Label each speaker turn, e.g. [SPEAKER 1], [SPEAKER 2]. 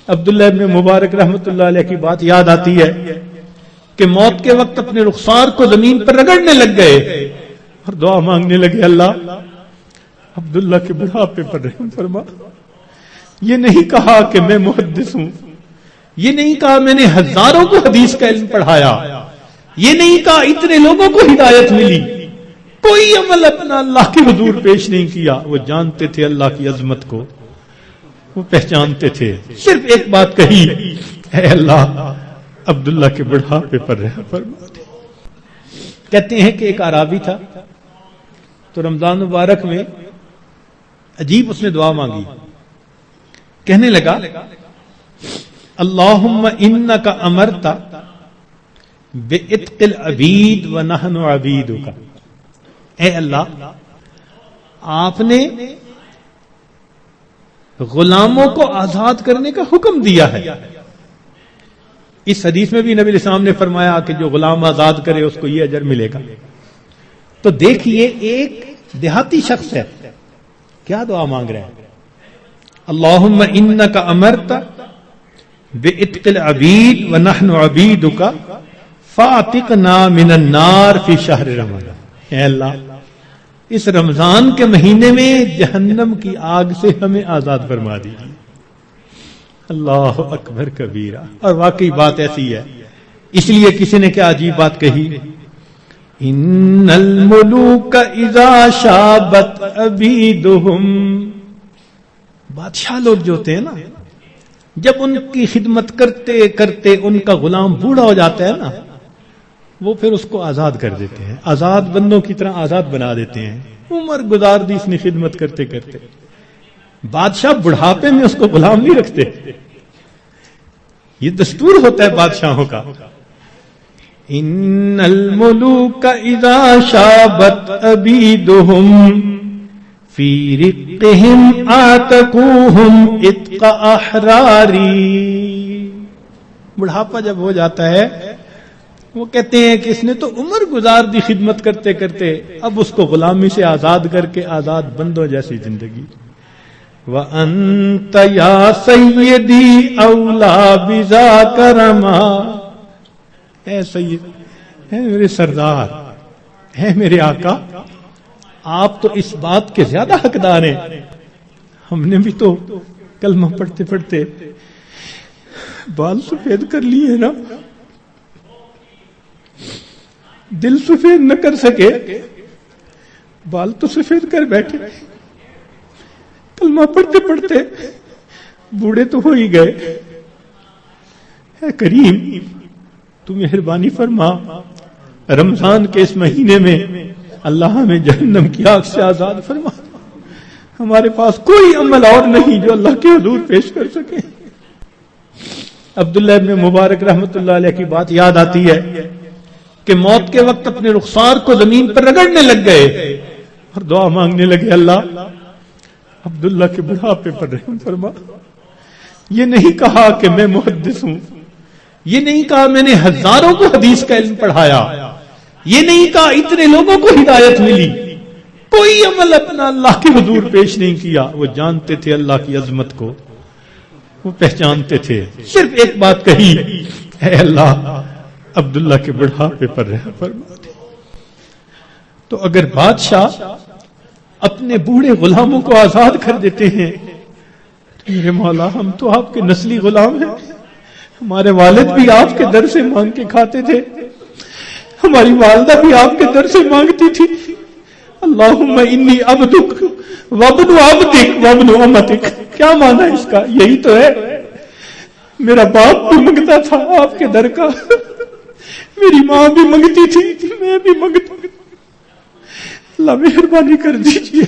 [SPEAKER 1] عبداللہ ابن مبارک رحمۃ اللہ علیہ کی بات یاد آتی ہے کہ موت کے وقت اپنے رخسار کو زمین پر رگڑنے لگ گئے اور دعا مانگنے لگے، اللہ عبداللہ کے بڑھاپے پر رحم فرما۔ یہ نہیں کہا کہ میں محدث ہوں، یہ نہیں کہا میں نے ہزاروں کو حدیث کا علم پڑھایا، یہ نہیں کہا اتنے لوگوں کو ہدایت ملی، کوئی عمل اپنا اللہ کے حضور پیش نہیں کیا۔ وہ جانتے تھے اللہ کی عظمت کو، وہ پہچانتے تھے، صرف ایک بات کہی، اے اللہ عبداللہ کے بڑھاپے پر رحم فرما دے۔ کہتے ہیں کہ ایک اعرابی تھا تو رمضان مبارک میں عجیب اس نے دعا مانگی، کہنے لگا اللہم انک امرت بعتق العبید ونحن عبیدک، اے اللہ آپ نے غلاموں کو آزاد کرنے کا حکم دیا ہے۔ اس حدیث میں بھی نبی علیہ السلام نے فرمایا کہ جو غلام آزاد کرے اس کو یہ اجر ملے گا۔ تو دیکھیے ایک دیہاتی شخص ہے، کیا دعا مانگ رہے ہیں، اللہم انک امرت بعتق العبید ونحن عبیدک فاعتقنا من النار فی شہر رمضان، اے اللہ اس رمضان کے مہینے میں جہنم کی آگ سے ہمیں آزاد فرما دیجیے۔ اللہ اکبر کبیرہ۔ اور واقعی بات ایسی ہے، اس لیے کسی نے کیا عجیب بات کہی، ان الملوک اذا شابت عبیدہم، بادشاہ لوگ جو ہوتے ہیں نا، جب ان کی خدمت کرتے کرتے ان کا غلام بوڑھا ہو جاتا ہے نا، وہ پھر اس کو آزاد کر دیتے ہیں، آزاد بندوں کی طرح آزاد بنا دیتے ہیں۔ عمر گزار دی اس نے خدمت کرتے کرتے، بادشاہ بڑھاپے میں اس کو غلام نہیں رکھتے، یہ دستور ہوتا ہے بادشاہوں کا۔ ان الملوک اذا شابت عبیدہم فی رقہم آتقوہم عتق احراری، بڑھاپا جب ہو جاتا ہے وہ کہتے ہیں کہ اس نے تو عمر گزار دی خدمت کرتے کرتے، اب اس کو غلامی سے آزاد کر کے آزاد بندوں جیسی زندگی۔ وَأَنْتَ يَا سَيِّدِي أَوْلَى بِذَاكَ رَمَا، اے سید، اے میرے سردار، اے میرے آقا، آپ تو اس بات کے زیادہ حقدار ہیں۔ ہم نے بھی تو کلمہ پڑھتے پڑھتے بال سفید کر لیے نا، دل سفید نہ کر سکے، بال تو سفید کر بیٹھے، کلمہ پڑھتے پڑھتے بوڑھے تو ہو ہی گئے۔ اے کریم تو مہربانی فرما، رمضان کے اس مہینے میں اللہ ہمیں جہنم کی آگ سے آزاد فرما۔ ہمارے پاس کوئی عمل اور نہیں جو اللہ کے حضور پیش کر سکے۔ عبداللہ ابن مبارک رحمۃ اللہ علیہ کی بات یاد آتی ہے کہ موت کے وقت اپنے رخسار کو زمین پر رگڑنے لگ گئے اور دعا مانگنے لگے، اللہ عبداللہ کے بڑھاپے پر رحم فرما۔ یہ نہیں کہا کہ میں محدث ہوں، یہ نہیں کہا میں نے ہزاروں کو حدیث کا علم پڑھایا، یہ نہیں کہا اتنے لوگوں کو ہدایت ملی، کوئی عمل اپنا اللہ کے حضور پیش نہیں کیا۔ وہ جانتے تھے اللہ کی عظمت کو، وہ پہچانتے تھے، صرف ایک بات کہی، اے اللہ عبداللہ کے بڑھاپے پر رحم فرما دے۔ تو اگر بادشاہ اپنے بوڑھے غلاموں کو آزاد کر دیتے ہیں تو میرے مولا ہم تو آپ کے نسلی غلام ہیں، ہمارے والد بھی آپ کے در سے مانگ کے کھاتے تھے، ہماری والدہ بھی آپ کے در سے مانگتی تھی۔ اللہم انی عبدک وابن عبدک وابن امتک، کیا معنی اس کا؟ یہی تو ہے، میرا باپ بھی منگتا تھا آپ کے در کا، میری ماں بھی منگتی تھی، میں بھی منگتا ہوں، اللہ مہربانی کر دیجیے